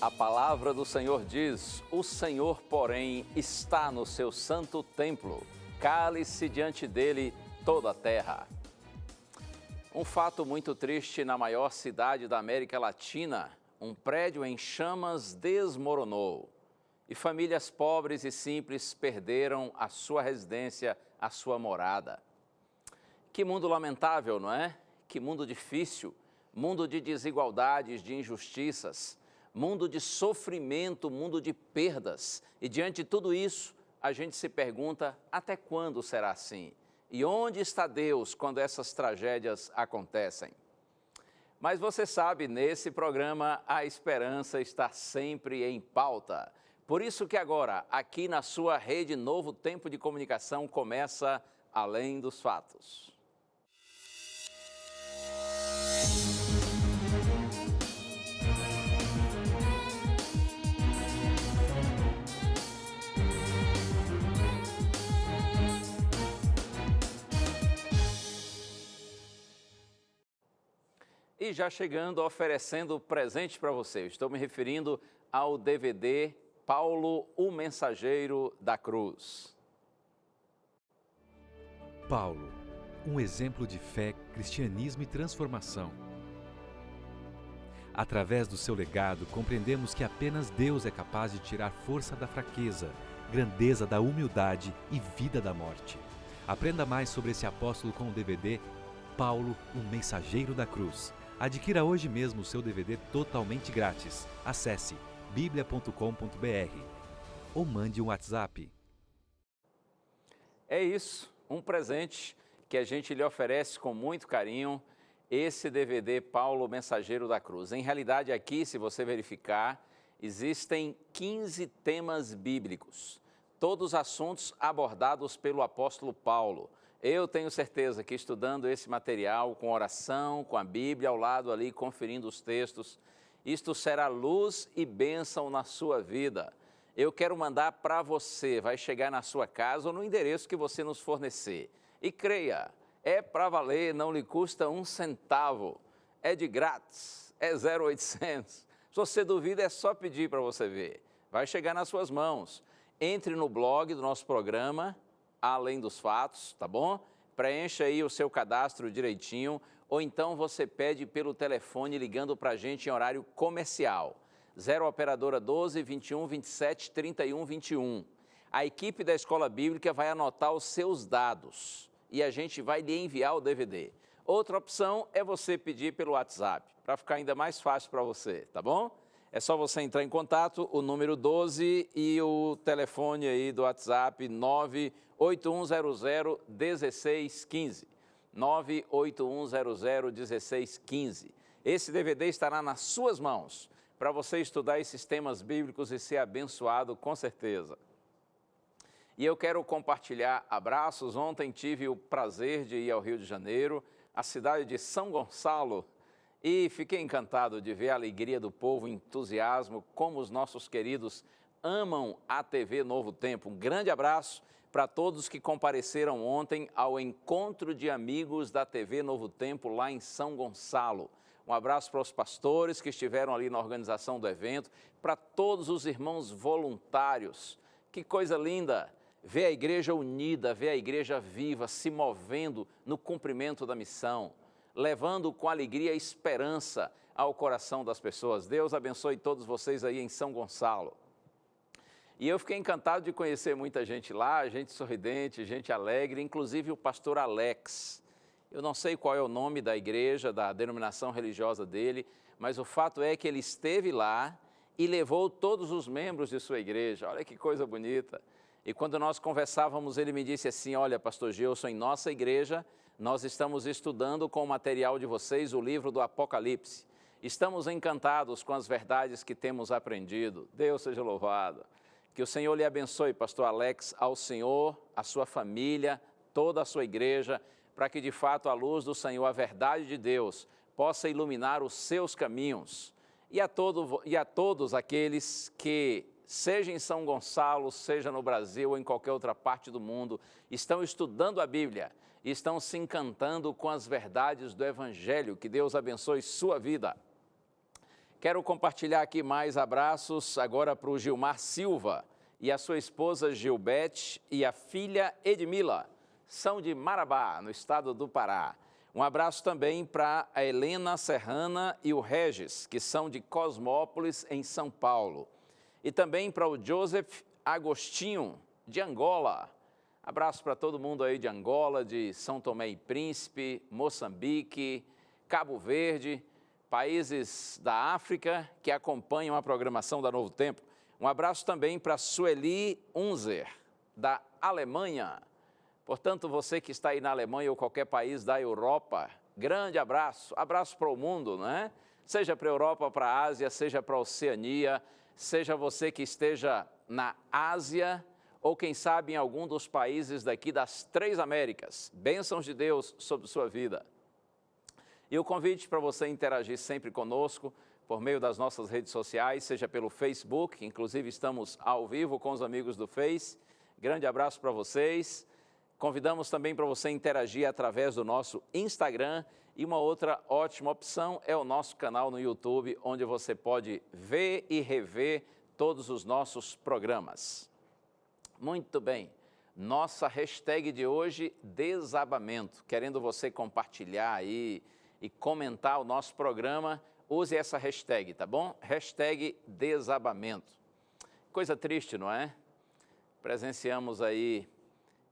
A palavra do Senhor diz: o Senhor, porém, está no seu santo templo, cale-se diante dele toda a terra. Um fato muito triste na maior cidade da América Latina: um prédio em chamas desmoronou e famílias pobres e simples perderam a sua residência, a sua morada. Que mundo lamentável, não é? Que mundo difícil, mundo de desigualdades, de injustiças, mundo de sofrimento, mundo de perdas. E diante de tudo isso, a gente se pergunta: até quando será assim? E onde está Deus quando essas tragédias acontecem? Mas você sabe, nesse programa, a esperança está sempre em pauta. Por isso que agora, aqui na sua rede Novo Tempo de Comunicação, começa Além dos Fatos. E já chegando, oferecendo presente para você. Estou me referindo ao DVD Paulo, o Mensageiro da Cruz. Paulo, um exemplo de fé, cristianismo e transformação. Através do seu legado, compreendemos que apenas Deus é capaz de tirar força da fraqueza, grandeza da humildade e vida da morte. Aprenda mais sobre esse apóstolo com o DVD Paulo, o Mensageiro da Cruz. Adquira hoje mesmo o seu DVD totalmente grátis. Acesse biblia.com.br ou mande um WhatsApp. É isso, um presente que a gente lhe oferece com muito carinho, esse DVD Paulo, Mensageiro da Cruz. Em realidade, aqui, se você verificar, existem 15 temas bíblicos, todos assuntos abordados pelo apóstolo Paulo. Eu tenho certeza que estudando esse material, com oração, com a Bíblia ao lado ali, conferindo os textos, isto será luz e bênção na sua vida. Eu quero mandar para você, vai chegar na sua casa ou no endereço que você nos fornecer. E creia, é para valer, não lhe custa um centavo, é de grátis, é 0800. Se você duvida, é só pedir para você ver. Vai chegar nas suas mãos. Entre no blog do nosso programa, Além dos Fatos, tá bom? Preencha aí o seu cadastro direitinho, ou então você pede pelo telefone ligando para a gente em horário comercial. 0 operadora 12 21 27 31 21. A equipe da Escola Bíblica vai anotar os seus dados e a gente vai lhe enviar o DVD. Outra opção é você pedir pelo WhatsApp, para ficar ainda mais fácil para você, tá bom? É só você entrar em contato, o número 12 e o telefone aí do WhatsApp 981001615. 981001615. Esse DVD estará nas suas mãos para você estudar esses temas bíblicos e ser abençoado com certeza. E eu quero compartilhar abraços. Ontem tive o prazer de ir ao Rio de Janeiro, a cidade de São Gonçalo, e fiquei encantado de ver a alegria do povo, o entusiasmo, como os nossos queridos amam a TV Novo Tempo. Um grande abraço para todos que compareceram ontem ao encontro de amigos da TV Novo Tempo lá em São Gonçalo. Um abraço para os pastores que estiveram ali na organização do evento, para todos os irmãos voluntários. Que coisa linda! Ver a igreja unida, ver a igreja viva, se movendo no cumprimento da missão, levando com alegria e esperança ao coração das pessoas. Deus abençoe todos vocês aí em São Gonçalo. E eu fiquei encantado de conhecer muita gente lá, gente sorridente, gente alegre, inclusive o pastor Alex. Eu não sei qual é o nome da igreja, da denominação religiosa dele, mas o fato é que ele esteve lá e levou todos os membros de sua igreja. Olha que coisa bonita. E quando nós conversávamos, ele me disse assim: olha, pastor Gilson, em nossa igreja, nós estamos estudando com o material de vocês o livro do Apocalipse. Estamos encantados com as verdades que temos aprendido. Deus seja louvado. Que o Senhor lhe abençoe, pastor Alex, ao Senhor, a sua família, toda a sua igreja, para que de fato a luz do Senhor, a verdade de Deus, possa iluminar os seus caminhos. E a todos aqueles que, seja em São Gonçalo, seja no Brasil ou em qualquer outra parte do mundo, estão estudando a Bíblia, estão se encantando com as verdades do Evangelho. Que Deus abençoe sua vida. Quero compartilhar aqui mais abraços agora para o Gilmar Silva e a sua esposa Gilbete e a filha Edmila. São de Marabá, no estado do Pará. Um abraço também para a Helena Serrana e o Regis, que são de Cosmópolis, em São Paulo. E também para o Joseph Agostinho, de Angola. Abraço para todo mundo aí de Angola, de São Tomé e Príncipe, Moçambique, Cabo Verde, países da África que acompanham a programação da Novo Tempo. Um abraço também para Sueli Unzer, da Alemanha. Portanto, você que está aí na Alemanha ou qualquer país da Europa, grande abraço. Abraço para o mundo, né? Seja para a Europa, para a Ásia, seja para a Oceania, seja você que esteja na Ásia ou quem sabe em algum dos países daqui das 3 Américas. Bênçãos de Deus sobre sua vida. E o convite para você interagir sempre conosco por meio das nossas redes sociais, seja pelo Facebook, inclusive estamos ao vivo com os amigos do Face. Grande abraço para vocês. Convidamos também para você interagir através do nosso Instagram. E uma outra ótima opção é o nosso canal no YouTube, onde você pode ver e rever todos os nossos programas. Muito bem, nossa hashtag de hoje, desabamento. Querendo você compartilhar aí e comentar o nosso programa, use essa hashtag, tá bom? Hashtag desabamento. Coisa triste, não é? Presenciamos aí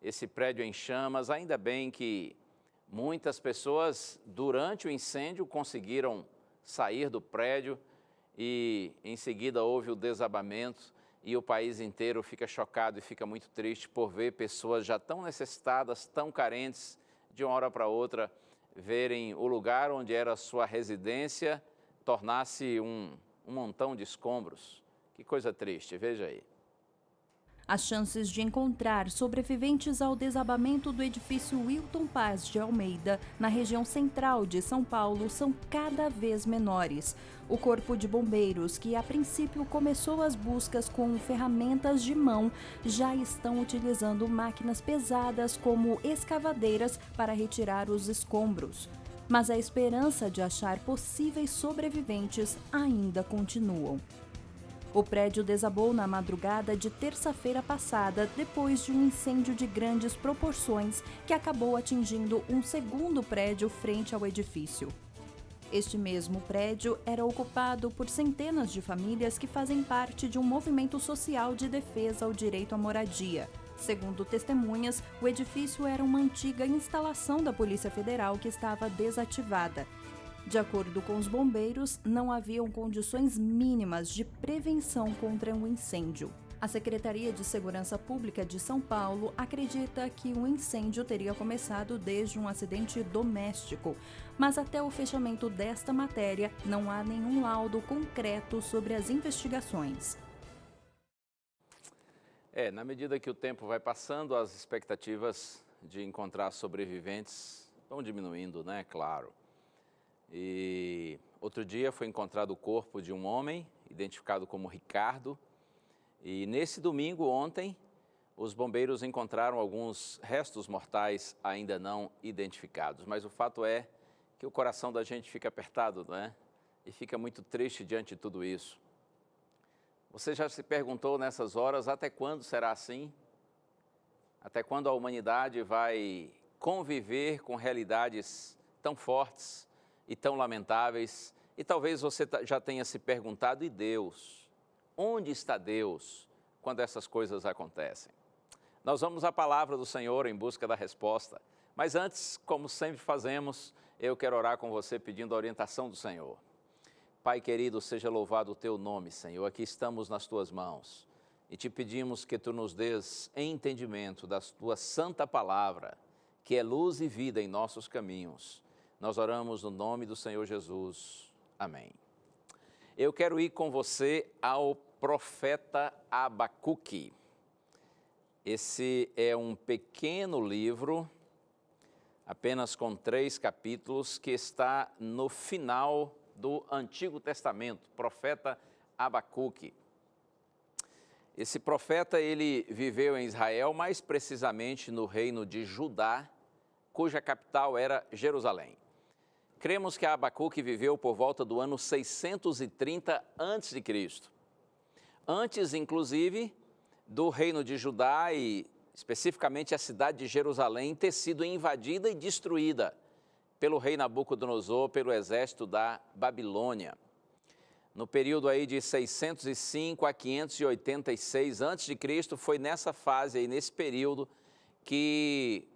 esse prédio em chamas, ainda bem que muitas pessoas durante o incêndio conseguiram sair do prédio e em seguida houve o desabamento. E o país inteiro fica chocado e fica muito triste por ver pessoas já tão necessitadas, tão carentes, de uma hora para outra, verem o lugar onde era a sua residência tornar-se um montão de escombros. Que coisa triste, veja aí. As chances de encontrar sobreviventes ao desabamento do edifício Wilton Paz de Almeida, na região central de São Paulo, são cada vez menores. O Corpo de Bombeiros, que a princípio começou as buscas com ferramentas de mão, já estão utilizando máquinas pesadas como escavadeiras para retirar os escombros. Mas a esperança de achar possíveis sobreviventes ainda continuam. O prédio desabou na madrugada de terça-feira passada, depois de um incêndio de grandes proporções que acabou atingindo um segundo prédio frente ao edifício. Este mesmo prédio era ocupado por centenas de famílias que fazem parte de um movimento social de defesa ao direito à moradia. Segundo testemunhas, o edifício era uma antiga instalação da Polícia Federal que estava desativada. De acordo com os bombeiros, não haviam condições mínimas de prevenção contra um incêndio. A Secretaria de Segurança Pública de São Paulo acredita que o incêndio teria começado desde um acidente doméstico, mas até o fechamento desta matéria não há nenhum laudo concreto sobre as investigações. Na medida que o tempo vai passando, as expectativas de encontrar sobreviventes vão diminuindo, né? Claro. E outro dia foi encontrado o corpo de um homem, identificado como Ricardo. E nesse domingo, ontem, os bombeiros encontraram alguns restos mortais ainda não identificados. Mas o fato é que o coração da gente fica apertado, não é? E fica muito triste diante de tudo isso. Você já se perguntou nessas horas, até quando será assim? Até quando a humanidade vai conviver com realidades tão fortes e tão lamentáveis? E talvez você já tenha se perguntado, e Deus? Onde está Deus quando essas coisas acontecem? Nós vamos à palavra do Senhor em busca da resposta. Mas antes, como sempre fazemos, eu quero orar com você pedindo a orientação do Senhor. Pai querido, seja louvado o teu nome, Senhor. Aqui estamos nas tuas mãos e te pedimos que tu nos dês entendimento da tua santa palavra, que é luz e vida em nossos caminhos. Nós oramos no nome do Senhor Jesus. Amém. Eu quero ir com você ao profeta Abacuque. Esse é um pequeno livro, apenas com 3 capítulos, que está no final do Antigo Testamento, profeta Abacuque. Esse profeta, ele viveu em Israel, mais precisamente no reino de Judá, cuja capital era Jerusalém. cremos que Abacuque viveu por volta do ano 630 a.C., antes, inclusive, do reino de Judá e, especificamente, a cidade de Jerusalém ter sido invadida e destruída pelo rei Nabucodonosor, pelo exército da Babilônia. No período aí de 605 a 586 a.C., foi nessa fase aí, nesse período, que,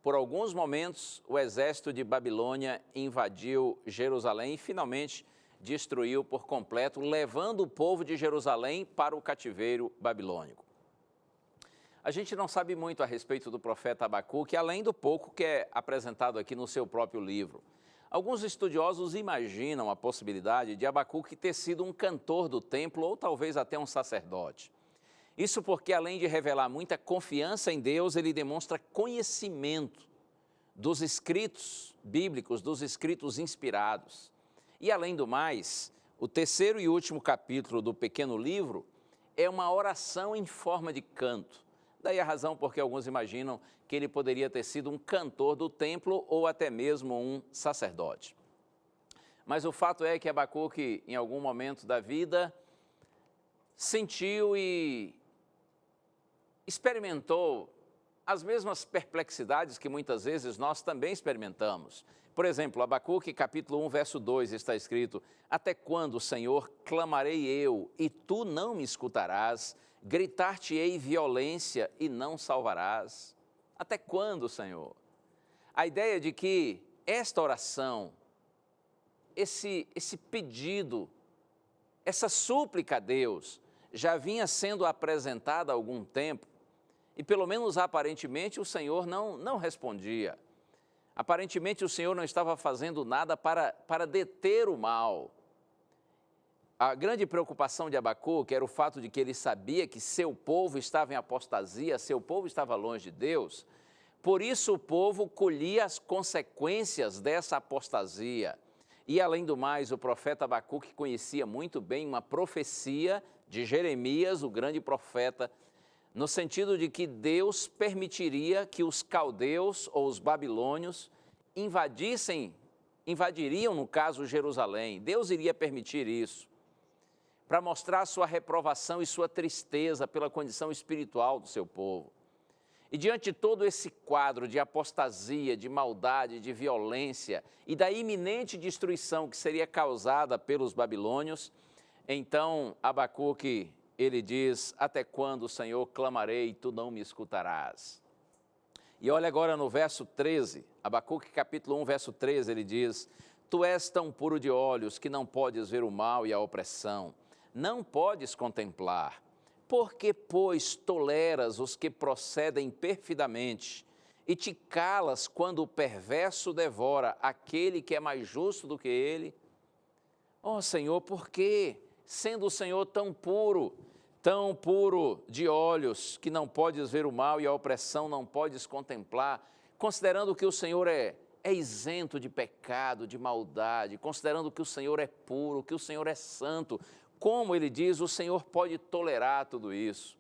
por alguns momentos, o exército de Babilônia invadiu Jerusalém e, finalmente, destruiu por completo, levando o povo de Jerusalém para o cativeiro babilônico. A gente não sabe muito a respeito do profeta Abacuque, além do pouco que é apresentado aqui no seu próprio livro. Alguns estudiosos imaginam a possibilidade de Abacuque ter sido um cantor do templo ou talvez até um sacerdote. Isso porque, além de revelar muita confiança em Deus, ele demonstra conhecimento dos escritos bíblicos, dos escritos inspirados. E, além do mais, o terceiro e último capítulo do pequeno livro é uma oração em forma de canto. Daí a razão porque alguns imaginam que ele poderia ter sido um cantor do templo ou até mesmo um sacerdote. Mas o fato é que Abacuque, em algum momento da vida, sentiu e experimentou as mesmas perplexidades que muitas vezes nós também experimentamos. Por exemplo, Abacuque, capítulo 1, verso 2, está escrito: até quando, Senhor, clamarei eu, e tu não me escutarás? Gritar-te-ei violência e não salvarás? Até quando, Senhor? A ideia de que esta oração, esse pedido, essa súplica a Deus, já vinha sendo apresentada há algum tempo, e pelo menos aparentemente o Senhor não respondia. Aparentemente o Senhor não estava fazendo nada para deter o mal. A grande preocupação de Abacuque era o fato de que ele sabia que seu povo estava em apostasia, seu povo estava longe de Deus. Por isso o povo colhia as consequências dessa apostasia. E, além do mais, o profeta Abacuque conhecia muito bem uma profecia de Jeremias, o grande profeta, no sentido de que Deus permitiria que os caldeus ou os babilônios invadiriam, no caso, Jerusalém. Deus iria permitir isso, para mostrar sua reprovação e sua tristeza pela condição espiritual do seu povo. E diante de todo esse quadro de apostasia, de maldade, de violência e da iminente destruição que seria causada pelos babilônios, então Abacuque, ele diz: até quando, Senhor, clamarei e tu não me escutarás? E olha agora no verso 13, Abacuque capítulo 1, verso 13, ele diz: tu és tão puro de olhos que não podes ver o mal e a opressão, não podes contemplar. Por que, pois, toleras os que procedem perfidamente e te calas quando o perverso devora aquele que é mais justo do que ele? Ó Senhor, por que, sendo o Senhor tão puro de olhos, que não podes ver o mal e a opressão não podes contemplar, considerando que o Senhor é isento de pecado, de maldade, considerando que o Senhor é puro, que o Senhor é santo, como ele diz, o Senhor pode tolerar tudo isso?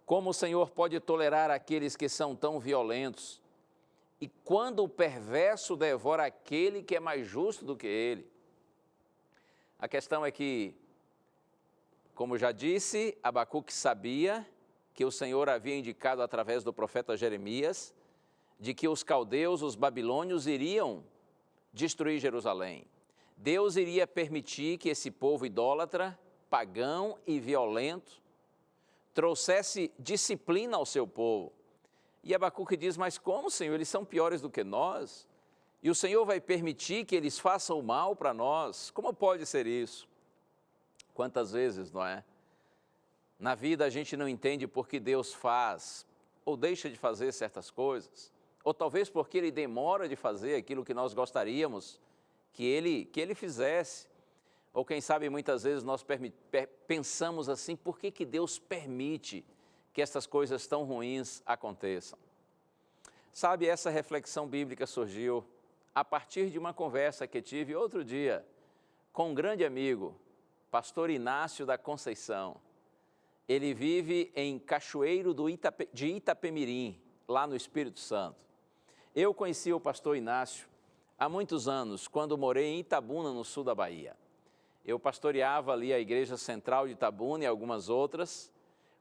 Como o Senhor pode tolerar aqueles que são tão violentos? E quando o perverso devora aquele que é mais justo do que ele? A questão é que, como já disse, Abacuque sabia que o Senhor havia indicado através do profeta Jeremias de que os caldeus, os babilônios, iriam destruir Jerusalém. Deus iria permitir que esse povo idólatra, pagão e violento, trouxesse disciplina ao seu povo. E Abacuque diz: mas como, Senhor? Eles são piores do que nós? E o Senhor vai permitir que eles façam o mal para nós? Como pode ser isso? Quantas vezes, não é? Na vida a gente não entende por que Deus faz ou deixa de fazer certas coisas, ou talvez porque Ele demora de fazer aquilo que nós gostaríamos que Ele fizesse. Ou quem sabe muitas vezes nós pensamos assim: por que Deus permite que essas coisas tão ruins aconteçam? Sabe, essa reflexão bíblica surgiu a partir de uma conversa que tive outro dia com um grande amigo, pastor Inácio da Conceição. Ele vive em Cachoeiro de Itapemirim, lá no Espírito Santo. Eu conheci o pastor Inácio há muitos anos, quando morei em Itabuna, no sul da Bahia. Eu pastoreava ali a Igreja Central de Itabuna e algumas outras,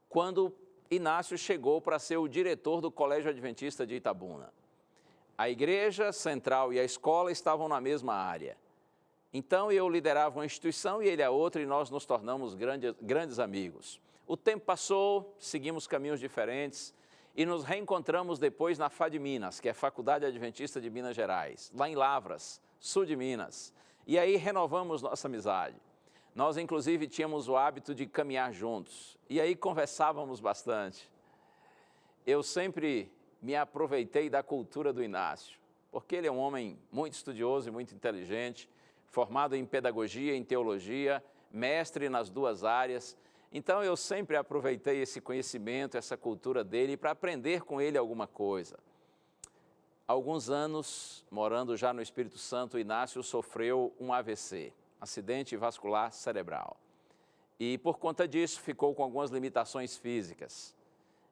quando Inácio chegou para ser o diretor do Colégio Adventista de Itabuna. A Igreja Central e a escola estavam na mesma área. Então eu liderava uma instituição e ele a outra, e nós nos tornamos grandes amigos. O tempo passou, seguimos caminhos diferentes e nos reencontramos depois na FAD Minas, que é a Faculdade Adventista de Minas Gerais, lá em Lavras, sul de Minas. E aí renovamos nossa amizade. Nós, inclusive, tínhamos o hábito de caminhar juntos. E aí conversávamos bastante. Eu sempre me aproveitei da cultura do Inácio, porque ele é um homem muito estudioso e muito inteligente, formado em pedagogia, em teologia, mestre nas duas áreas. Então, eu sempre aproveitei esse conhecimento, essa cultura dele, para aprender com ele alguma coisa. Há alguns anos, morando já no Espírito Santo, o Inácio sofreu um AVC, acidente vascular cerebral. E, por conta disso, ficou com algumas limitações físicas.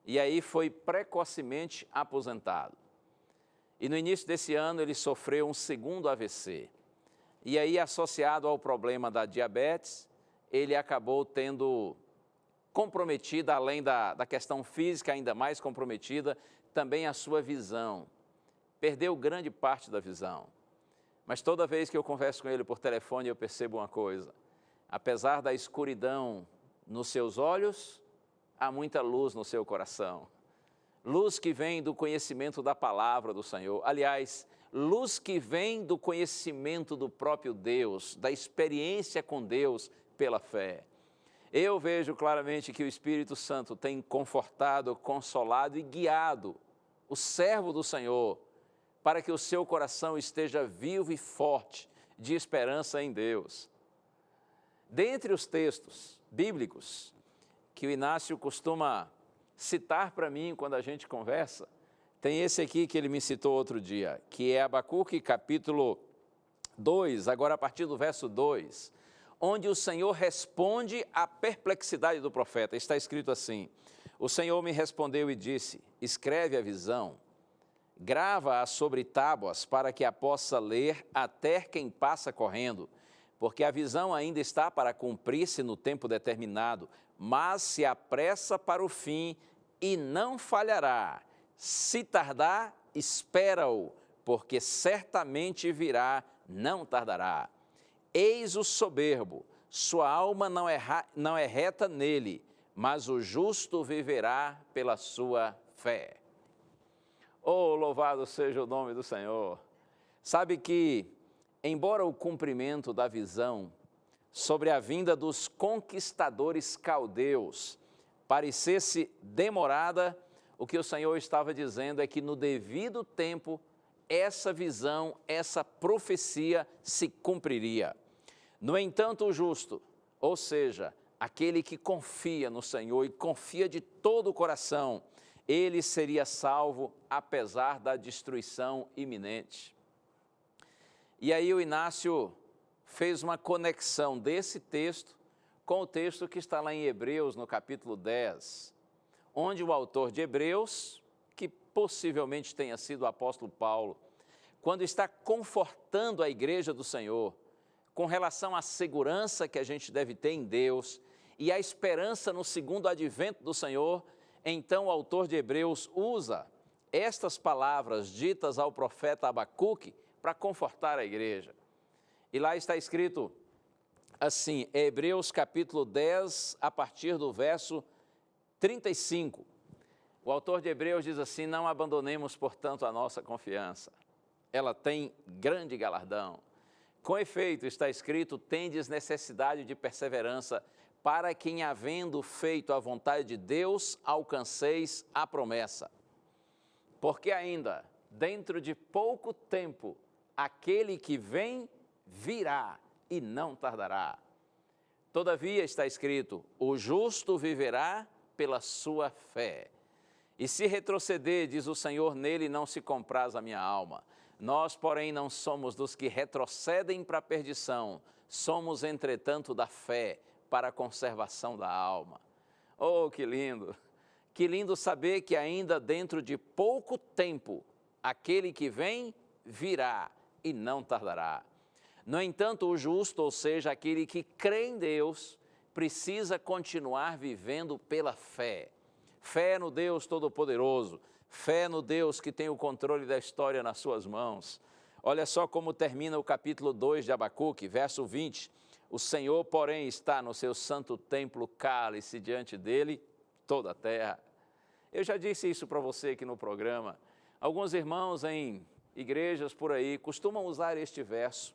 E aí foi precocemente aposentado. E no início desse ano, ele sofreu um segundo AVC. E aí, associado ao problema da diabetes, ele acabou tendo comprometida, além da questão física, ainda mais comprometida, também a sua visão. Perdeu grande parte da visão. Mas toda vez que eu converso com ele por telefone, eu percebo uma coisa. Apesar da escuridão nos seus olhos, há muita luz no seu coração. Luz que vem do conhecimento da palavra do Senhor. Aliás, luz que vem do conhecimento do próprio Deus, da experiência com Deus pela fé. Eu vejo claramente que o Espírito Santo tem confortado, consolado e guiado o servo do Senhor para que o seu coração esteja vivo e forte de esperança em Deus. Dentre os textos bíblicos que o Inácio costuma citar para mim quando a gente conversa, tem esse aqui que ele me citou outro dia, que é Abacuque capítulo 2, agora a partir do verso 2, onde o Senhor responde à perplexidade do profeta. Está escrito assim: o Senhor me respondeu e disse, escreve a visão, grava-a sobre tábuas para que a possa ler até quem passa correndo, porque a visão ainda está para cumprir-se no tempo determinado, mas se apressa para o fim e não falhará. Se tardar, espera-o, porque certamente virá, não tardará. Eis o soberbo, sua alma não é reta nele, mas o justo viverá pela sua fé. Oh, louvado seja o nome do Senhor. Sabe que, embora o cumprimento da visão sobre a vinda dos conquistadores caldeus parecesse demorada, o que o Senhor estava dizendo é que no devido tempo, essa visão, essa profecia se cumpriria. No entanto, o justo, ou seja, aquele que confia no Senhor e confia de todo o coração, ele seria salvo apesar da destruição iminente. E aí o Inácio fez uma conexão desse texto com o texto que está lá em Hebreus, no capítulo 10, onde o autor de Hebreus, que possivelmente tenha sido o apóstolo Paulo, quando está confortando a igreja do Senhor com relação à segurança que a gente deve ter em Deus e a esperança no segundo advento do Senhor, então o autor de Hebreus usa estas palavras ditas ao profeta Abacuque para confortar a igreja. E lá está escrito assim, Hebreus capítulo 10, a partir do verso 35. O autor de Hebreus diz assim, não abandonemos, portanto, a nossa confiança. Ela tem grande galardão. Com efeito, está escrito, tendes necessidade de perseverança, para que, em havendo feito a vontade de Deus, alcanceis a promessa. Porque ainda, dentro de pouco tempo, aquele que vem, virá e não tardará. Todavia, está escrito, o justo viverá pela sua fé. E se retroceder, diz o Senhor, nele não se compraz a minha alma. Nós, porém, não somos dos que retrocedem para a perdição, somos, entretanto, da fé para a conservação da alma. Oh, que lindo! Que lindo saber que ainda dentro de pouco tempo, aquele que vem, virá e não tardará. No entanto, o justo, ou seja, aquele que crê em Deus, precisa continuar vivendo pela fé. Fé no Deus Todo-Poderoso, fé no Deus que tem o controle da história nas suas mãos. Olha só como termina o capítulo 2 de Abacuque, verso 20. O Senhor, porém, está no seu santo templo, cale-se diante dele toda a terra. Eu já disse isso para você aqui no programa. Alguns irmãos em igrejas por aí costumam usar este verso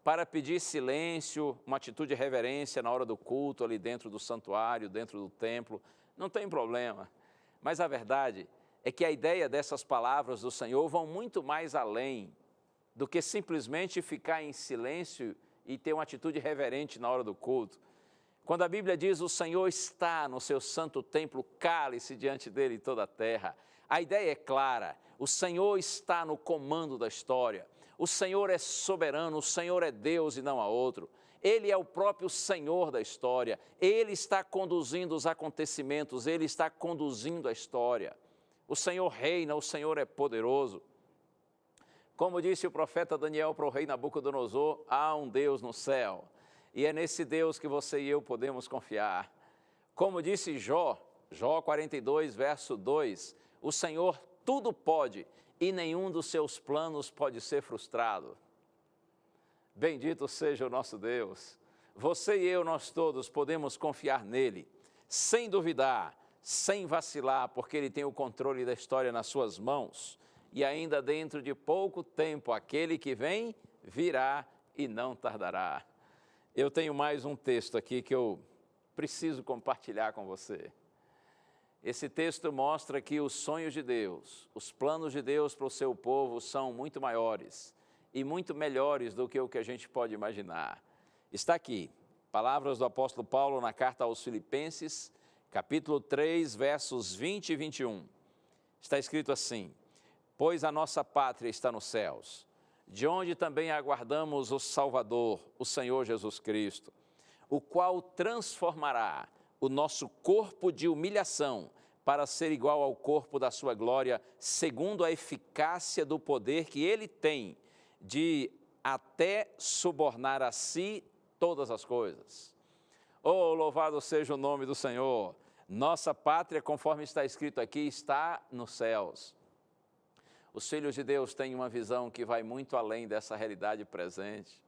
para pedir silêncio, uma atitude de reverência na hora do culto, ali dentro do santuário, dentro do templo. Não tem problema. Mas a verdade é que a ideia dessas palavras do Senhor vão muito mais além do que simplesmente ficar em silêncio e ter uma atitude reverente na hora do culto. Quando a Bíblia diz o Senhor está no seu santo templo, cale-se diante dele toda a terra, a ideia é clara, o Senhor está no comando da história, o Senhor é soberano, o Senhor é Deus e não há outro. Ele é o próprio Senhor da história, Ele está conduzindo os acontecimentos, Ele está conduzindo a história. O Senhor reina, o Senhor é poderoso. Como disse o profeta Daniel para o rei Nabucodonosor, há um Deus no céu, e é nesse Deus que você e eu podemos confiar. Como disse Jó 42, verso 2, o Senhor tudo pode e nenhum dos seus planos pode ser frustrado. Bendito seja o nosso Deus. Você e eu, nós todos, podemos confiar nele, sem duvidar, sem vacilar, porque ele tem o controle da história nas suas mãos. E ainda dentro de pouco tempo, aquele que vem, virá e não tardará. Eu tenho mais um texto aqui que eu preciso compartilhar com você. Esse texto mostra que os sonhos de Deus, os planos de Deus para o seu povo são muito maiores e muito melhores do que o que a gente pode imaginar. Está aqui, palavras do apóstolo Paulo na carta aos Filipenses, capítulo 3, versos 20 e 21. Está escrito assim: pois a nossa pátria está nos céus, de onde também aguardamos o Salvador, o Senhor Jesus Cristo, o qual transformará o nosso corpo de humilhação para ser igual ao corpo da sua glória, segundo a eficácia do poder que ele tem de até subornar a si todas as coisas. Oh, louvado seja o nome do Senhor! Nossa pátria, conforme está escrito aqui, está nos céus. Os filhos de Deus têm uma visão que vai muito além dessa realidade presente.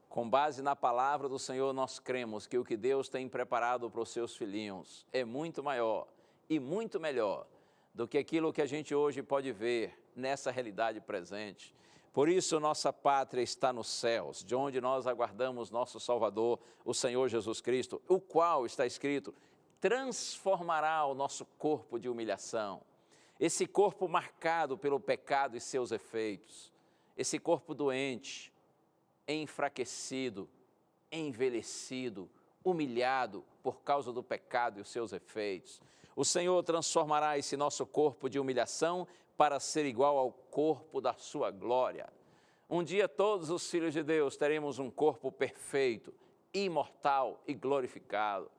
Com base na palavra do Senhor, nós cremos que o que Deus tem preparado para os seus filhinhos é muito maior e muito melhor do que aquilo que a gente hoje pode ver nessa realidade presente. Por isso, nossa pátria está nos céus, de onde nós aguardamos nosso Salvador, o Senhor Jesus Cristo, o qual, está escrito, transformará o nosso corpo de humilhação. Esse corpo marcado pelo pecado e seus efeitos, esse corpo doente, enfraquecido, envelhecido, humilhado por causa do pecado e os seus efeitos. O Senhor transformará esse nosso corpo de humilhação para ser igual ao corpo da sua glória. Um dia todos os filhos de Deus teremos um corpo perfeito, imortal e glorificado.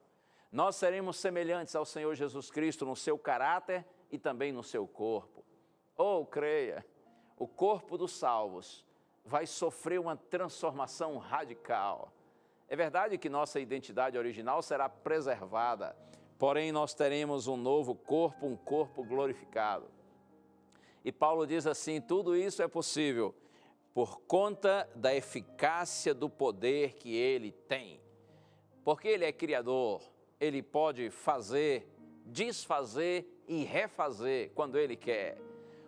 Nós seremos semelhantes ao Senhor Jesus Cristo no seu caráter e também no seu corpo. Oh, creia, o corpo dos salvos vai sofrer uma transformação radical. É verdade que nossa identidade original será preservada, porém nós teremos um novo corpo, um corpo glorificado. E Paulo diz assim, tudo isso é possível por conta da eficácia do poder que ele tem. Porque ele é criador, ele pode fazer, desfazer e refazer quando ele quer.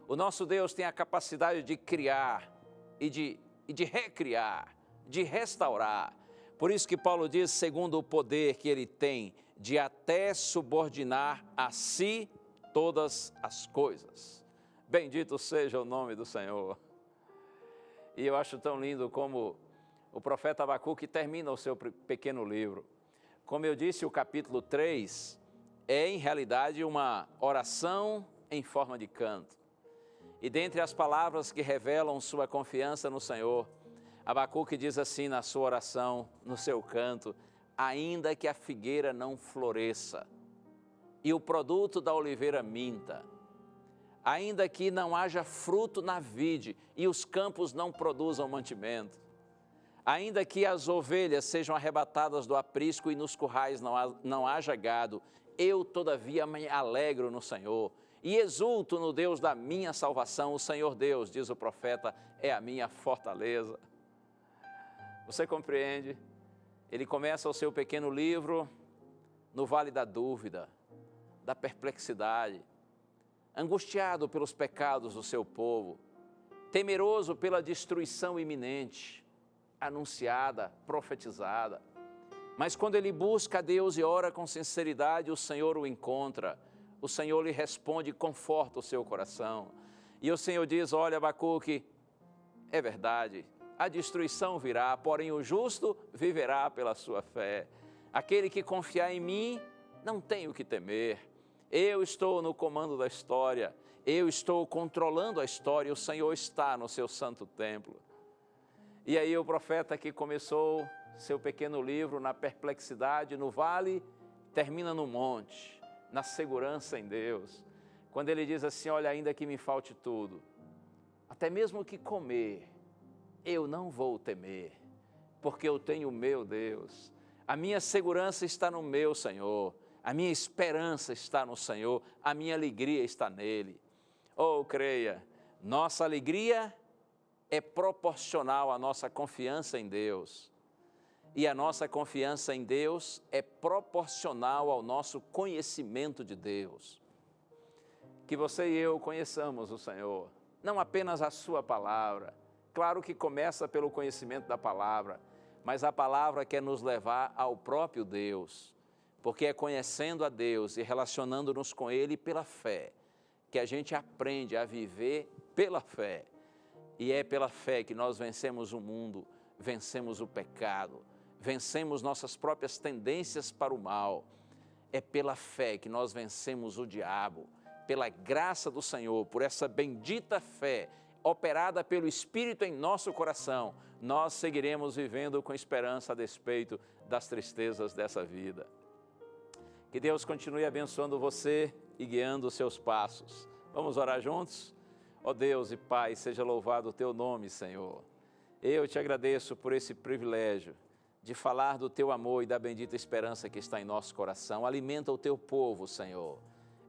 O nosso Deus tem a capacidade de criar e de recriar, de restaurar. Por isso que Paulo diz, segundo o poder que ele tem, de até subordinar a si todas as coisas. Bendito seja o nome do Senhor. E eu acho tão lindo como o profeta Abacuque termina o seu pequeno livro. Como eu disse, o capítulo 3 é, em realidade, uma oração em forma de canto. E dentre as palavras que revelam sua confiança no Senhor, Abacuque diz assim na sua oração, no seu canto, ainda que a figueira não floresça e o produto da oliveira minta, ainda que não haja fruto na vide e os campos não produzam mantimento, ainda que as ovelhas sejam arrebatadas do aprisco e nos currais não haja gado, eu todavia me alegro no Senhor e exulto no Deus da minha salvação. O Senhor Deus, diz o profeta, é a minha fortaleza. Você compreende? Ele começa o seu pequeno livro no vale da dúvida, da perplexidade, angustiado pelos pecados do seu povo, temeroso pela destruição iminente, anunciada, profetizada. Mas quando ele busca a Deus e ora com sinceridade, o Senhor o encontra, o Senhor lhe responde e conforta o seu coração. E o Senhor diz, olha, Abacuque, é verdade, a destruição virá, porém o justo viverá pela sua fé. Aquele que confiar em mim não tem o que temer. Eu estou no comando da história, eu estou controlando a história, o Senhor está no seu santo templo. E aí o profeta que começou seu pequeno livro na perplexidade, no vale, termina no monte, na segurança em Deus. Quando ele diz assim, olha, ainda que me falte tudo, até mesmo o que comer, eu não vou temer, porque eu tenho o meu Deus. A minha segurança está no meu Senhor, a minha esperança está no Senhor, a minha alegria está nele. Oh, creia, nossa alegria é proporcional à nossa confiança em Deus. E a nossa confiança em Deus é proporcional ao nosso conhecimento de Deus. Que você e eu conheçamos o Senhor, não apenas a sua palavra. Claro que começa pelo conhecimento da palavra, mas a palavra quer nos levar ao próprio Deus, porque é conhecendo a Deus e relacionando-nos com Ele pela fé, que a gente aprende a viver pela fé. E é pela fé que nós vencemos o mundo, vencemos o pecado, vencemos nossas próprias tendências para o mal. É pela fé que nós vencemos o diabo, pela graça do Senhor, por essa bendita fé, operada pelo Espírito em nosso coração, nós seguiremos vivendo com esperança a despeito das tristezas dessa vida. Que Deus continue abençoando você e guiando os seus passos. Vamos orar juntos? Ó Deus e Pai, seja louvado o Teu nome, Senhor. Eu te agradeço por esse privilégio de falar do Teu amor e da bendita esperança que está em nosso coração. Alimenta o Teu povo, Senhor.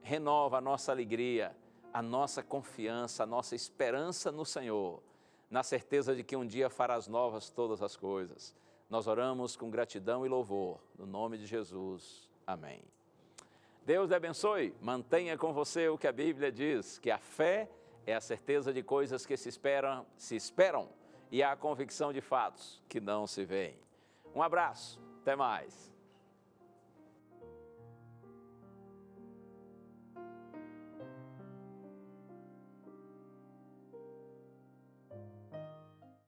Renova a nossa alegria, a nossa confiança, a nossa esperança no Senhor, na certeza de que um dia farás novas todas as coisas. Nós oramos com gratidão e louvor, no nome de Jesus. Amém. Deus te abençoe, mantenha com você o que a Bíblia diz, que a fé é a certeza de coisas que se esperam e a convicção de fatos que não se veem. Um abraço, até mais.